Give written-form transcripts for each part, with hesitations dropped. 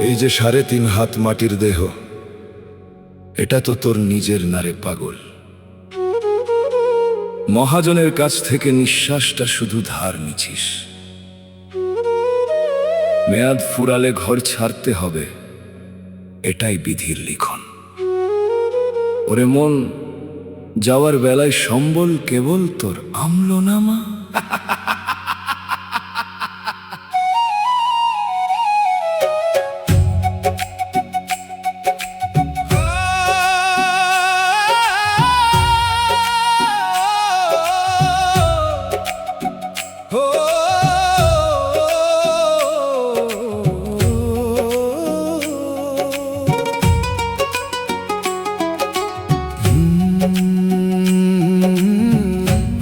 এই যে ৩.৫ হাত মাটির দেহ, এটা তো তোর নিজের নারে পাগল। মহাজনের কাছ থেকে নিঃশ্বাসটা শুধু ধার নিছিস। মেয়াদ ফুরালে ঘর ছাড়তে হবে, এটাই বিধির লিখন। ওরে মন, যাওয়ার বেলায় সম্বল কেবল তোর আমলনামা।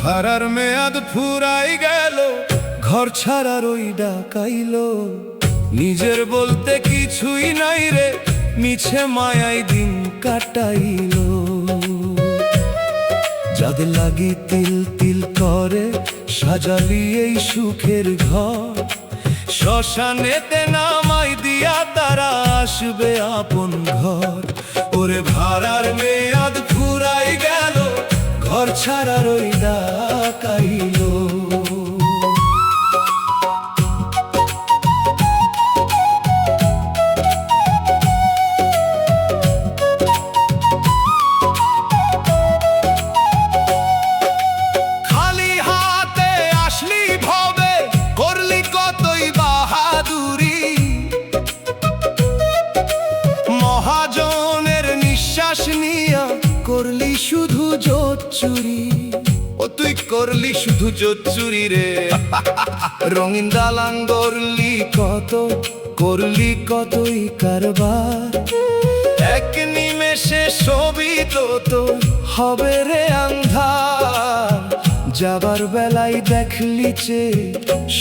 ভাড়ার মেয়াদ ফুরাই গেল, ঘর ছাড়ার ওই ডাকাইল। নিজের বলতে কিছুই নাই রে, মিছে মায়াই দিন কাটাইল। যাদের লাগি তিল তিল করে সাজালি এই সুখের ঘর, শ্মশানেতে নামাই দিয়া তারা আসবে আপন ঘর। ওরে ভাড়ার মেয়াদ ফুরাই গেল, ঘর ছাড়ার ওই ডাকাইল। খালি হাতে আসলি ভবে, করলি কতই বাহাদুরি। মহাজনের নিঃশ্বাস নিয়া করলি শুধু জোত চুরি। ও তুই করলি শুধু জোত চুরি রে। রঙিন দালান গড়লি কত, করলি কতই কারবার। এক নিমেষে সবই তো হবে রে আন্ধার। যাবার বেলায় দেখলি যে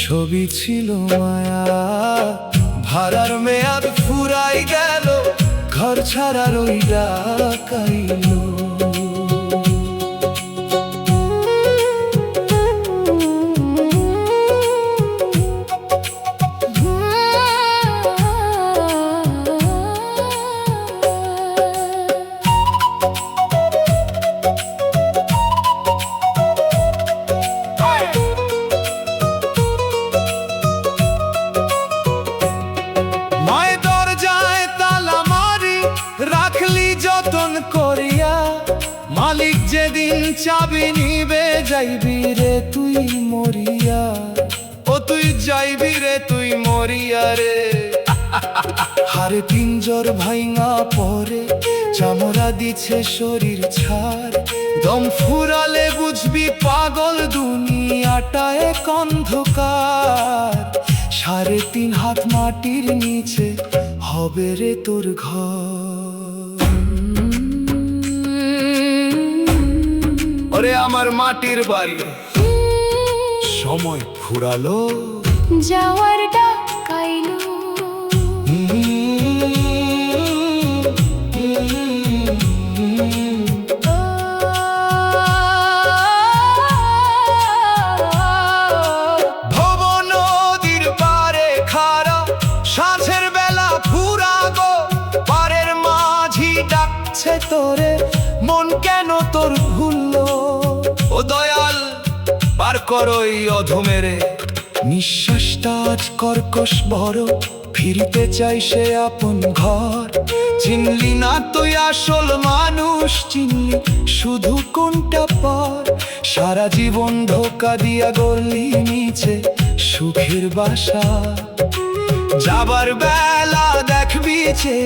সবই ছিল মায়া। ভাড়ার মেয়াদ ফুরাই গেল, ঘর ছাড়ার ওই ডাকাইল। মায় দরজায় তালা মারি রাখলি যতন করিয়া। মালিক যেদিন চাবি নিবে যাইবি রে তুই মরিয়া। ও তুই যাইবি রে তুই মরিয়া রে। হারে পিঞ্জর ভাঙা পরে চামড়া দিছে শরীর ছাড়। দম ফুরালে বুঝবি পাগল দুনিয়াটা এক অন্ধকার। ৩.৫ হাত মাটির নিচে হবে রে তোর ঘর। ওরে আমার মাটির বাড়ি, সময় ফুরালো, যাওয়ার ডাকাইলো। ভব নদীর পারে খাড়া, সাঁঝের বেলা ফুরাগো। পারের মাঝি ডাকছে তোরে, মন কেন তোর ভুললো। ও দয়াল, পার করই অধমেরে। নিঃশ্বাসটা আজ কর্কশ বড়, ফিরতে চাই সে আপন ঘর। চিনলি না তুই আসল মানুষ, চিনলি শুধু কোনটা পর। সারা জীবন ধোকা দিয়া গড়লি নিচে সুখের বাসা। যাবার বেলা দেখবি যে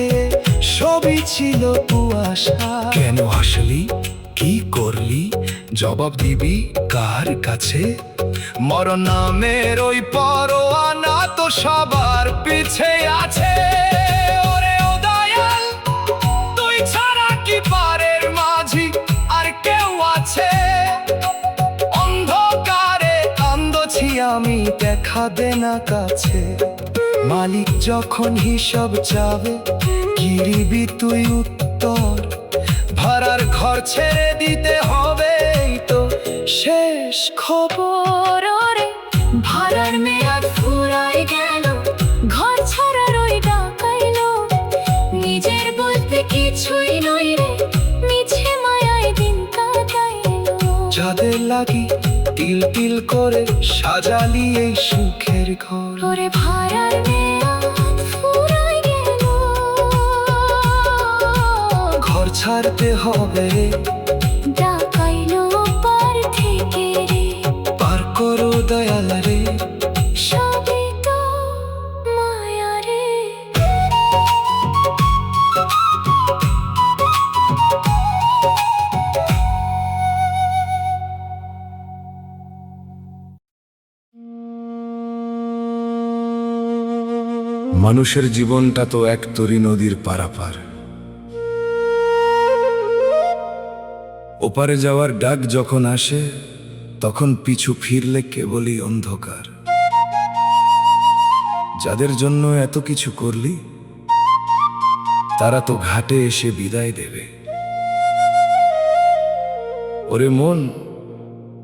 সবই ছিল কুয়াশা। কেন আসলি, কি করলি, জবাব দিবি কার কাছে? মরণ নামের ওই পরোয়ানা তো সবার পিছে আছে। ওরে ও দয়াল, তুই ছাড়া কি পারের মাঝি আর কেউ আছে? অন্ধকারে কান্দছি আমি, দেখা দে না কাছে। মালিক যখন হিসাব চাবে, গিরিবি তুই উত্তর। ভাড়ার ঘর ছেড়ে দিতে হবে, তো শেষ খবর। রে ভাড়ার মেয়াদ ফুরাই গেল, ঘর ছাড়ার ওই ডাকাইলো। টিল করে সাজালি এই সুখের ঘর। ওরে ভাড়ার মেয়াদ ফুরায় গেল, ঘর ছাড়তে হবে, ডাকাইলো পার থেকে রে, পার করো দয়াল রে। সবই তো মায়া রে। মানুষের জীবনটা তো এক তরি নদীর পারাপার। ওপারে যাওয়ার ডাক যখন আসে, তখন পিছু ফিরলে কেবলই অন্ধকার। যাদের জন্য এত কিছু করলি, তারা তো ঘাটে এসে বিদায় দেবে। ওরে মন,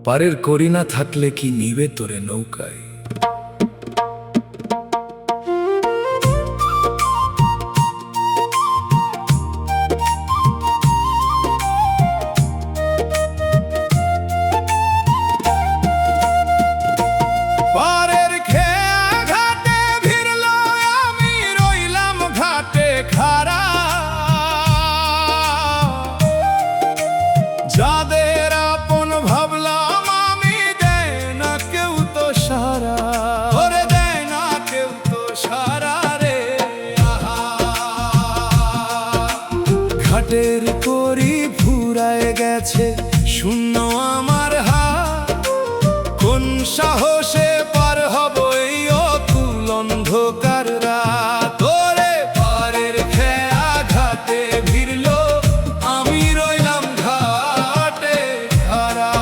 পারের করি না থাকলে কি নিবে তোরে নৌকায়? পারের খেয়া ঘাটে ভিড়ল, আমি রইলাম ঘাটে খাড়া। যাদের আপন ভাবলাম আমি, দেয় না কেউ তো সারা। ওরে দেয় না কেউ তো সারা রে। আহা, ঘাটের করি ফুরায় গেছে, শূন্য আমার হাত। কোন সাহসে পার হব এই অতুল অন্ধকার রাত? ওরে পারের খেয়া ঘাটে ভিড়ল, আমি রইলাম ঘাটে খাড়া।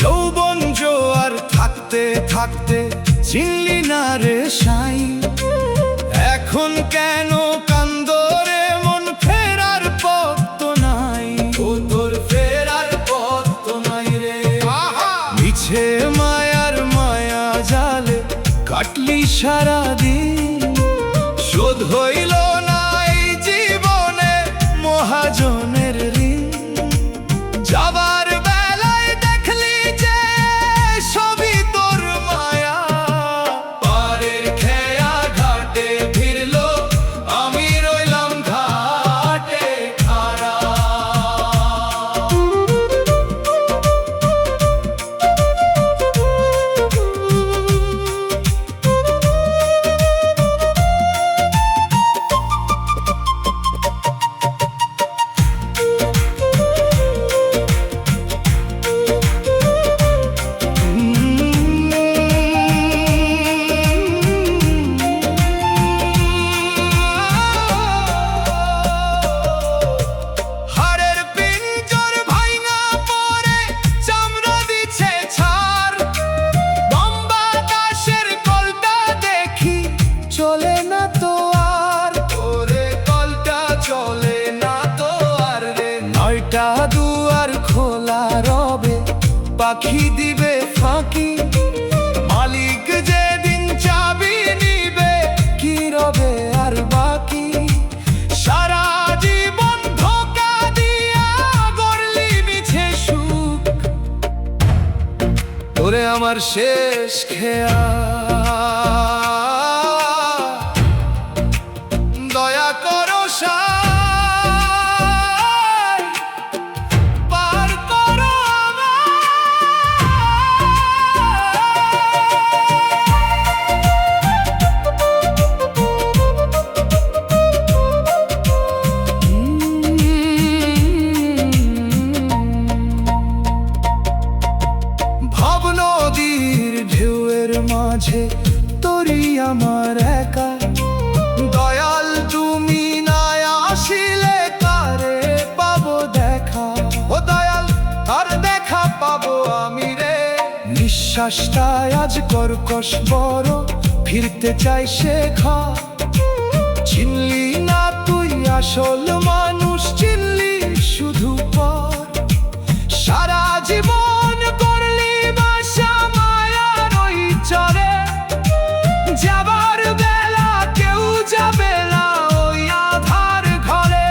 যৌবন জোয়ার থাকতে থাকতে চিনলি না রে সাই। এখন কেন কান্দরে মন, ফেরার পথ তো নাই। ও তোর ফেরার পথ তো নাই রে। মিছে মায়ার মায়া জালে কাটলি সারাদিন, শোধ হইল না এই জীবনে মহাজনের ঋণ। যাবার বেলায় দেখলি যে সবই তোর মায়া। পারের খেয়া ঘাটে ভিড়ল, আমি রইলাম ঘাটে খাড়া। হাড়ের পিঞ্জর ভাঙা পড়ে চামড়া দিছে ছাড়। বম্বা আকাশের কলটা দেখি চলে না তো আর। ওরে কলটা চলে না তো আর রে। নয়টা দুয়ার খোলা রবে, পাখি দিবে ফাঁকি। মালিক যেদিন চাবি নিবে, কি রবে আর বাকি? সারা জীবন ধোঁকা দিয়া গড়লি মিছে সুখ, তোরে আমার শেষ খেয়া। দয়া করো সাই, পার করো ভাব নদীর ঢেউয়ের মাঝে তোরি আমার একা। দয়াল তুমি না আসিলে কারে পাবো দেখা? ও দয়াল, আর দেখা পাবো আমি রে? নিঃশ্বাসটায় আজ কর্কশ বড়, ফিরতে চাই শেখা। চিনলি না তুই আসল মানুষ, চিনলি শুধু পর। সারা জীবন করলি বাসা মায়ার ওই যাবার বেলা কেউ যাবে না ওই আধার ঘরে।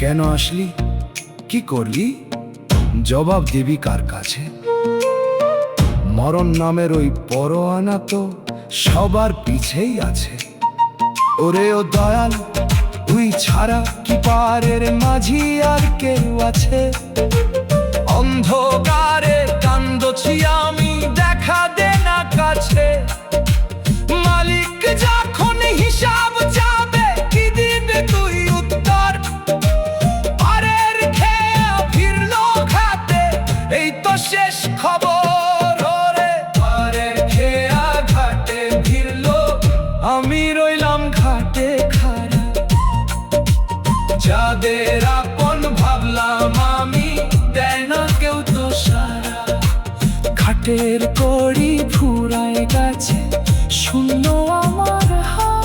কেন আসলি, কি করলি, জবাব দিবি কার কাছে? মরণ নামের ওই পরোয়ানা তো সবার পিছেই আছে। ওরে ও দয়াল, তুই ছাড়া কি পারের মাঝি আর কেউ আছে? অন্ধকারে কান্দছি আমি, দেখা দে না কাছে। মালিক যখন হিসাব যাবে, কি দিবে তুই উত্তর? পারের খেয়া ফিরলো ঘাটে, এই তো শেষ খবর। ওরে পারের খেয়া ঘাটে ফিরলো, আমি রইলাম ঘাটে খাড়া। যাদের আপন ভাবলাম আমি, দেয় না কেউ তো সারা। ঘাটের কড়ি ফুরায় গেছে, শূন্য আমার হাত।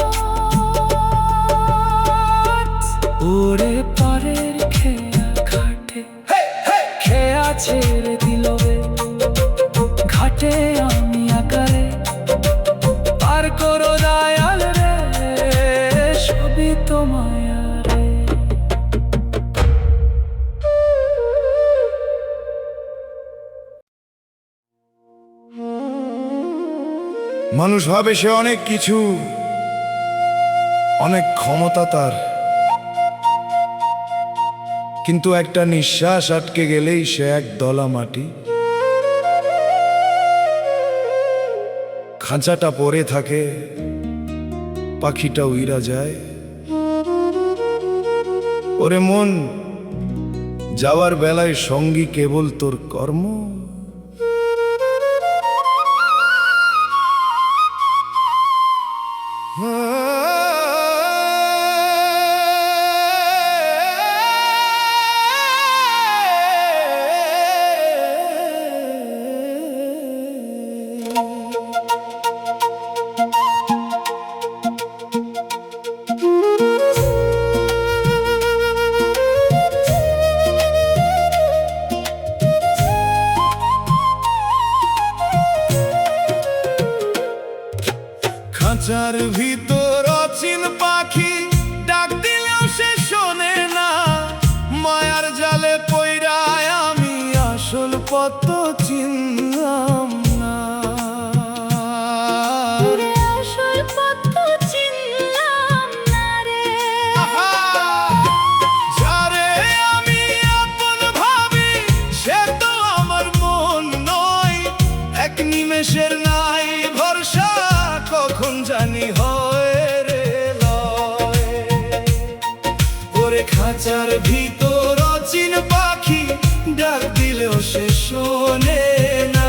ওরে পারের খেয়া ঘাটে, খেয়া ছেড়ে দিল রে। ঘাটে আমি আকারে, পার করো দয়াল রে, সবই তো মায়া রে। মানুষ ভাবে সে অনেক কিছু, অনেক ক্ষমতা তার, কিন্তু একটা নিঃশ্বাস আটকে গেলেই সে এক দলা মাটি। খাঁচাটা পড়ে থাকে, পাখিটা উইরা যায়। ওরে মন, যাওয়ার বেলায় সঙ্গী কেবল তোর কর্ম। খাঁচার ভিতর অচিন পাখি, ডাক দিলেও সে শোনে না। মায়ার জালে পইড়ায় আমি আসল পথ চিনলাম না। আসল পথ চিনলাম না রে। যারে আমি আপন ভাবি, সে তো আমার মন নয়। এক নিমেষের নাই ভরসা, কখন জানি হয় রে লয়। ওরে খাঁচার ভিতর অচিন পাখি, ডাক দিলেও সে শোনে না।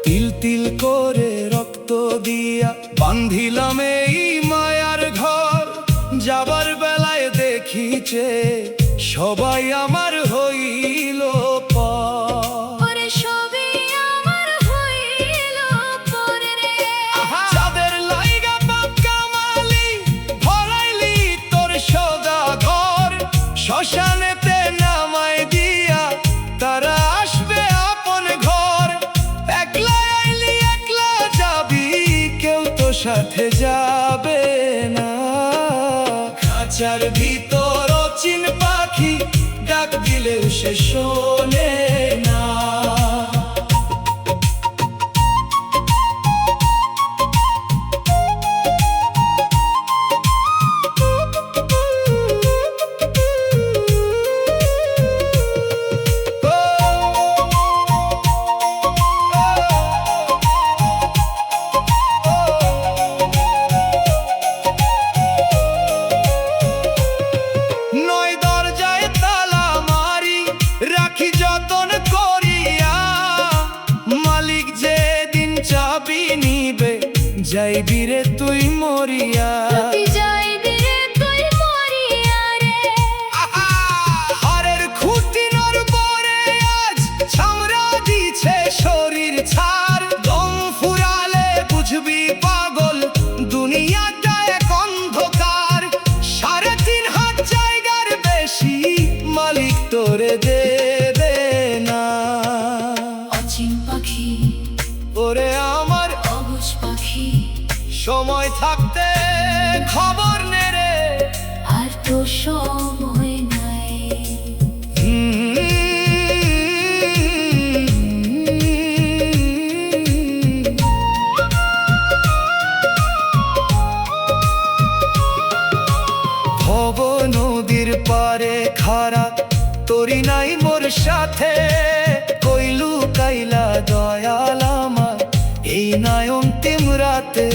তিল তিল করে রক্ত দিয়া বান্ধিলাম এই মায়ার ঘর। যাবার বেলায় দেখিছে সবাই আমার হইল পর। ওরে সবই আমার হইল পরে রে। যাদের লাইগা পাপ কামালি, ভরাইলি তোর সদা ঘর। শ্মশানেতে নামাই দিয়া তারা আসবে আপন ঘর। একলা আইলি একলা যাবি, কেউ তো সাথে যাবে না। খাঁচার ভিতর অচিন পাখি, ডাক দিলেও সে শোনে না। নয় দরজায় তালা মারি, রাখি যতন করিয়া। মালিক যে দিন চাবি নিবে, যাইবি রে তুই মরিয়া। তুই যাইবি রে তুই মরিয়া রে। হরের খুঁটি নড়বড়ে আজ ছামরা সময় থাকতে খবর নেড়ে আর তো সময় নাই। ভব নদীর পারে খারা তোরি নাই মোর সাথে, কইলু কাইলা দয়াল আমার এই নাই অন্তিম রাতে।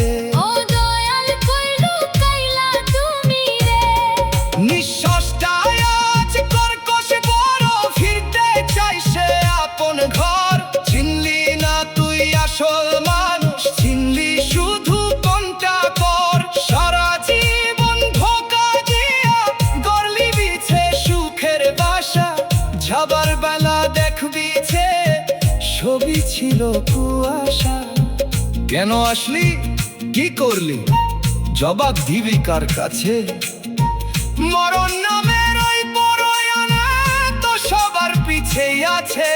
ও দয়াল কইলু কাইলা তুমি রে, নিঃশ্বাসটায় আজ কর্কশ বড়, ফিরতে চাইছে আপন ঘর। চিনলি না তুই আসল মানুষ, চিনলি শুধু কোনটা কর। সারা জীবন ধোকা দিয়া গড়লি বিছে সুখের বাসা, যাবার বেলা দেখবি যে ছবি ছিল কুয়াশা। কেন আসলি, কি করলি, জবাব দিবি কার কাছে? মরণ নামের ওই পরয়ানা তো সবার পিছেই আছে।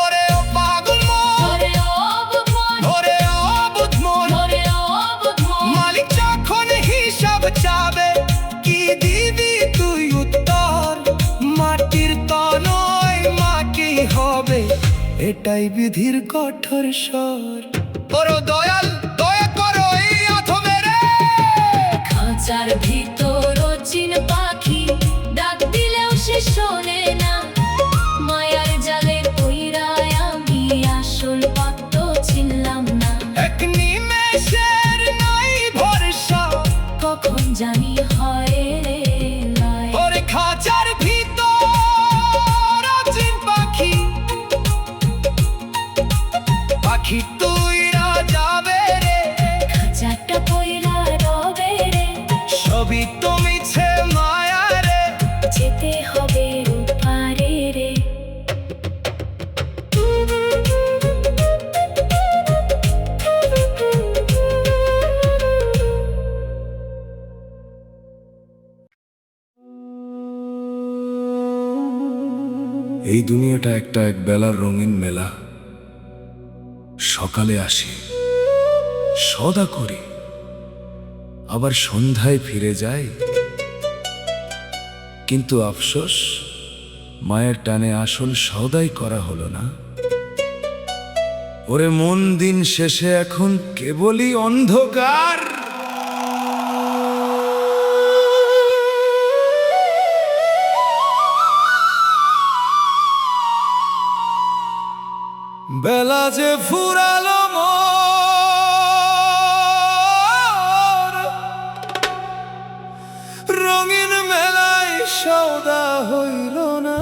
ওরে ও পাগল মন, ওরে ও অবুঝ মন, ওরে ও অবুঝ মন, ওরে ও অবুঝ মন। মালিক যখন হিসাব চাবে কি দিবি তুই উত্তর? মাটির তনয় মা কি হবে, এটাই বিধির কঠোর স্বর। ওরে দয়াল দয়া করো এই অধমের। খাঁচার ভিতর চিন পাখি ডাক দিলেও সে শোনে না, মায়ার জালে কইরায় আমি আসল পাত্র চিনলাম না। এক নিমেষের নাই ভরসা, কখন জানি হয় রে লাই। ওরে খাঁচার ভিতর অচিন পাখি, পাখি তুই যাবে রে, খাঁচাটা কইরা রবে রে, সবই তো মিছে মায়া রে। যেতে হবে ওপারে রে। এই দুনিয়াটা একটা এক বেলার রঙিন মেলা। সকালে আসি, সদা করি, আবার সন্ধ্যায় ফিরে যাই। কিন্তু আফসোস, মায়ের টানে আসল সদাই করা হলো না। ওরে মন দিন শেষে এখন কেবলই অন্ধকার। বেলা যে ফুরালো মোর, রঙিন মেলায় সওদা হইল না।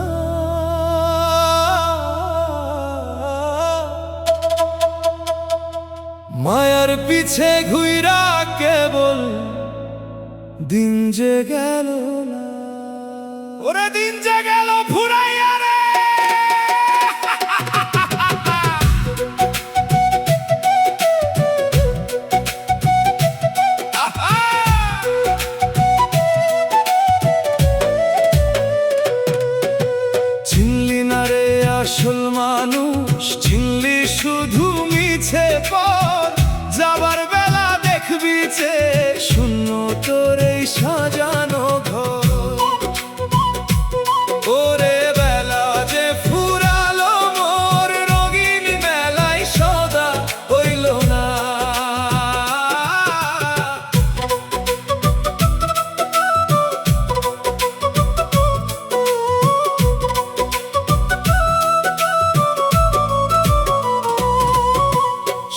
মায়ার পিছে ঘুইরা কেবল দিন যে গেল না। ওরে দিন যে গেল ফুরাইয়া রে। চিনলি না রে আসল মানুষ, চিনলি শুধু মিছে পর। যাবার বেলা দেখবি যে শূন্য তোর এই সাজানো ঘর। ওরে বেলা যে ফুরালো মোর, রঙিন মেলায় সদা হইল না।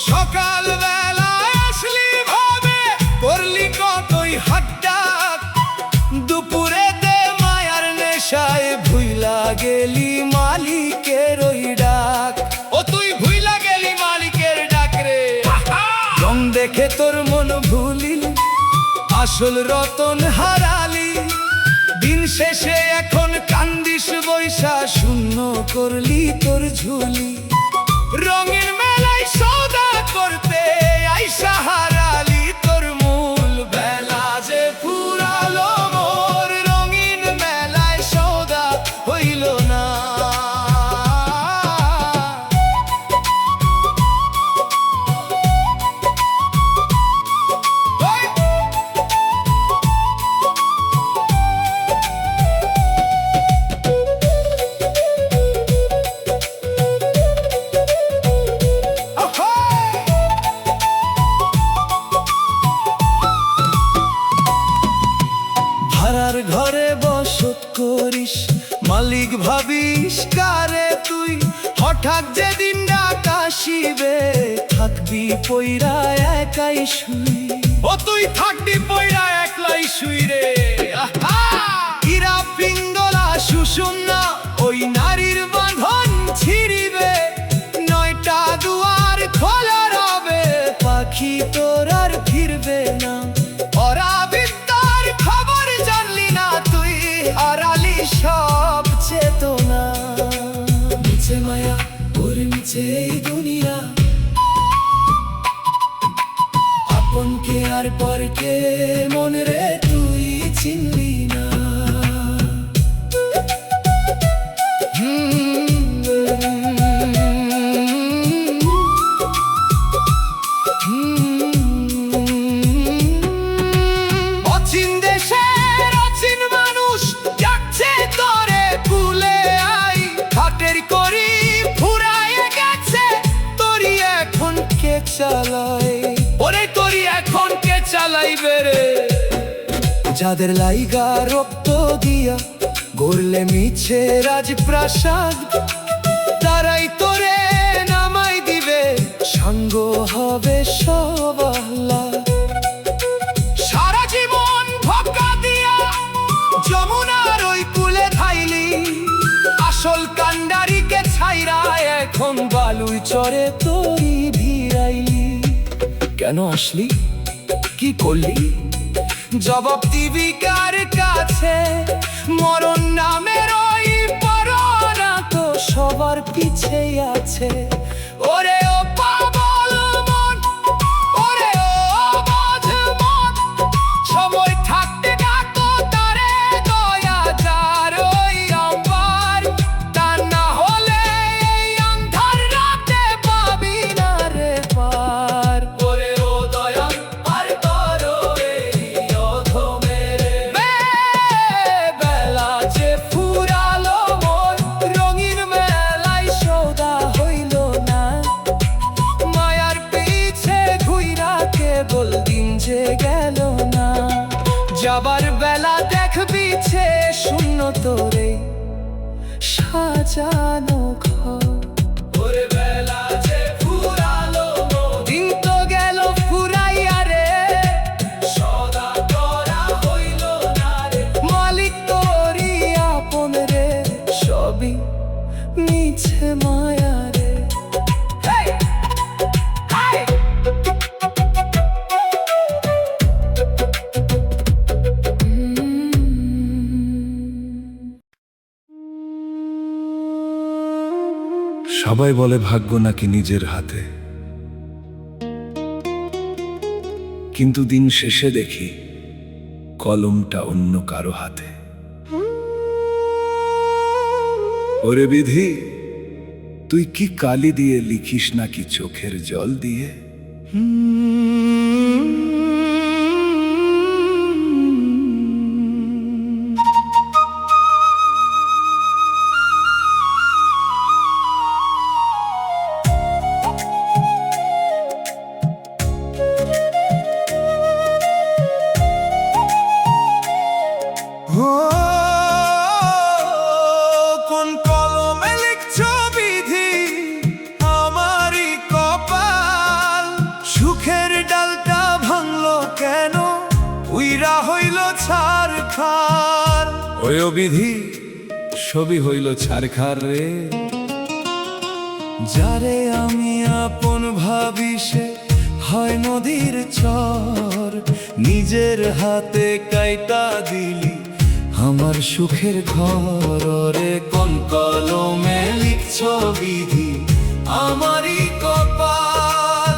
সকাল বেলা আসলি ভাবে করলি কতই হাড্ডাক, দুপুরে দে মায়ার নেশায় ভুইলা গেলি মালিকের ওই ডাক। ও তুই ভুইলা গেলি মালিকের ডাক রে। রং দেখে তোর মন ভুলিল, আসল রতন হারালি। দিন শেষে এখন কান্দিস বৈশা, শূন্য করলি তোর ঝুলি। রঙের মেলায় সদা করতে আইসা হারালি তোর মূল। বেলা যে ফুরালো মোর, রঙিন মেলায় সদা হইল না। হঠাৎ যেদিন ডাক আসিবে থাকবি পইরা একাই শুই। ও তুই থাকবি পইরা একলাই শুই রে। ইরা পিঙ্গলা সুষুম্না ওই নারীর বাঁধন ছিড়িবে, 9টা দুয়ার খোলা রবে, পাখি তোর আর ফিরবে না। ওরা বিদ্যার খবর জানলি না তুই, আড়ালি সব চেতনা। মিছে মায়া ওর মিছে এই দুনিয়া, আপনকে আর পরকে মন রে তুই চিনলি না। অচিন দেশের অচিন মানুষ যাচ্ছে তোরে ভুলে আই, হাটের করি ফুরায়ে গেছে তোরি এখন কে চালাই। ওরে তোরি এখন কে চালাইবে রে। যাদের লাইগা রক্ত দিয়া গড়লে মিছে রাজপ্রাসাদ, তারাই তোরে নামাই দিবে, সঙ্গ হবে সব আহ্লাদ। সারা জীবন ভক্কা দিয়া যমুনার ওই কুলে থাইলি, আসল কান্ডারিকে ছাইরা এখন বালুই চরে তোরি ভিড়াইলি। কেন আসলি, কি করলি, জবাব দিবি কার কাছে? মরণ নামের ওই পরনা তো সবার পিছেই আছে। ওরে ও পাগল মন, ওরে ও অবুঝ মন, সময় থাকতে ডাকো তারে দয়া যার ওই আমার, তা না হলে এই আন্ধার রাতে পাবি না রে পার। ওরে ও দয়া আর করো এই অধমের। বেলা যে ফুরালো মোর, রঙিন মেলায় সৌদা হইল না, মায়ার পিছে ঘুইরা কেবল দিন যে গেল না। যাবার বেলা দেখবি ছে শূন্য তোরে সাজানো ঘর। ওরে বেলা যে ফুরালো মোর, দিন তো গেল ফুরাইয়া রে, সদা করা হইল না রে। মালিক তোরি আপন রে, সবই মিছে মায়া রে। হেই! হেই! সবাই বলে ভাগ্য নাকি নিজের হাতে, কিন্তু দিন শেষে দেখি কলমটা অন্য কারো হাতে। ওরে বিধি, তুই কি কালি দিয়ে লিখিস নাকি চোখের জল দিয়ে? ও কোন কলমে লিখছো বিধি আমারই কপাল, সুখের ডালটা ভাঙলো কেন উইরা হইল ছারখার। ওই ও বিধি, সবই হইল ছারখার রে। যারে আমি আপন ভাবি সে হয় নদীর চর, নিজের হাতে কাইটা দিলি আমার সুখের ঘর। রে কোন কলমে লিখছো বিধি আমারই কপাল।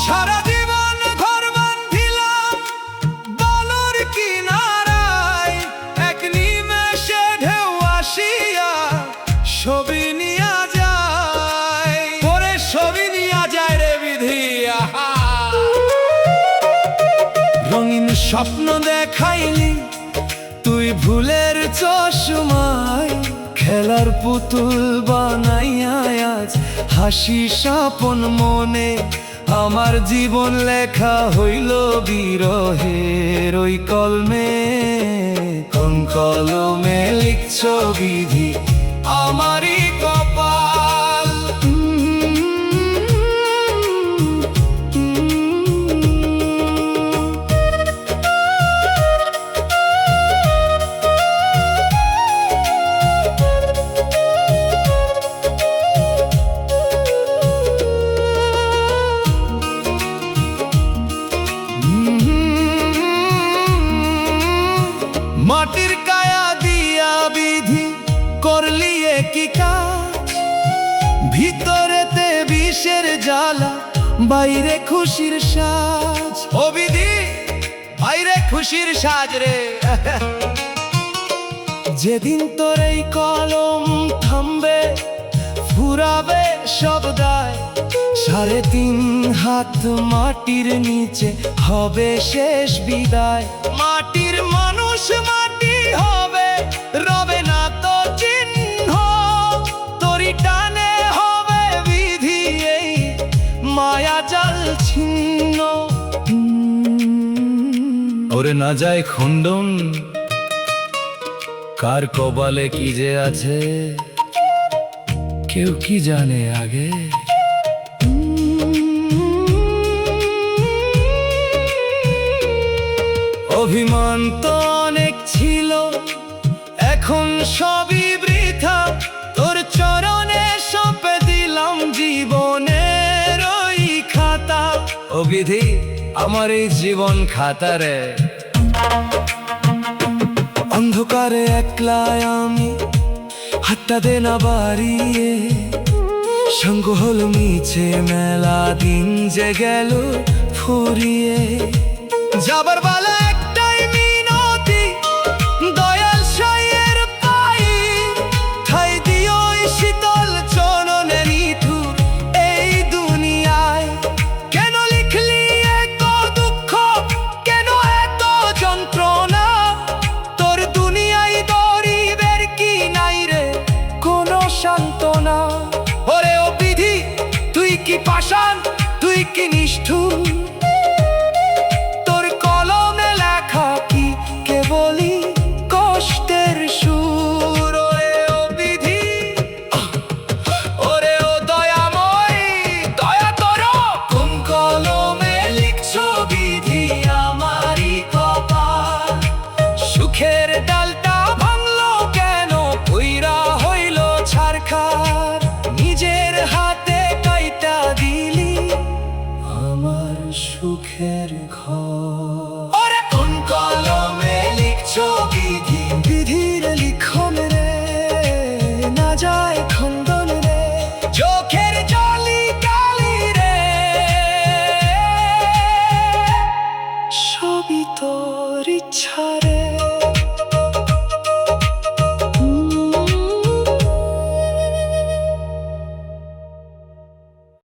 সারা জীবন ঘর বান্ধিলাম বালুর কিনারায়, এক নিমেষে ঢেউ আসিয়া ছবি নিয়া যায়। ওরে ছবি নিয়া যায় রে বিধি। আহা! রঙিন স্বপ্ন দেখাইলি তুই ভুলের চশমায়, খেলার পুতুল বানাইয়া আজ হাসি সাপন মনে আমার জীবন লেখা হইল বিরহের ওই কলমে। কোন কলমে লিখছ বিধি আমারই কপাল। মাটির কায়া দিয়া বিধি করলি কি কাজ, ভিতরেতে বিষের জ্বালা বাইরে খুশির সাজ। ও বিধি বাইরে খুশির সাজ রে। যেদিন তোর এই কলম থামবে ফুরাবে সব দায়, 3.5 হাত মাটির নিচে হবে শেষ বিদায়। মাটির মানুষ মাটি হবে, রবে না তো চিহ্ন, তোরি টানে হবে বিধি এই মায়া জাল ছিন্ন। ওরে না যায় খণ্ডন, কার কপালে কি যে আছে কেউ কি জানে আগে। অভিমান তো অনেক ছিল, এখন সবই বৃথা, তোর চরণে সঁপে দিলাম জীবনের ওই খাতা। ও বিধি আমার এই জীবন খাতা রে। অন্ধকারে একলাই আমি হাতটা দে না বাড়িয়ে, সঙ্গ হল মিছে মেলা দিন যে গেল ফুরিয়ে। যাবার বেলা একটাই মিনতি দয়াল সাইয়ের পাই, ঠাই দিও শীতল চরণে নিঠুর এই দুনিয়ায়। কেন লিখলি এত দুঃখ, কেন এত যন্ত্রণা, তোর দুনিয়ায় গরিবের কি নাই রে কোনো সান্ত্বনা। ওরে ও বিধি তুই কি পাষাণ, তুই কি নিষ্ঠুর, বলি কষ্টের সুর। ওরে ও বিধি, ওরে ও দয়াময়, দয়া তোর কোন কলমে লিখছ বিধি আমারই কপাল। সুখের ডালটা ভাঙলো কেন, পুইরা হইল ছারখার, নিজের হাতে কাইটা দিলি আমার সুখের ঘর। ওরে কোন কলমে বিধি, বিধির লিখন রে, না যায় খন্দন রে, চোখের জলি কালি রে, সবই তোর ইচ্ছা রে।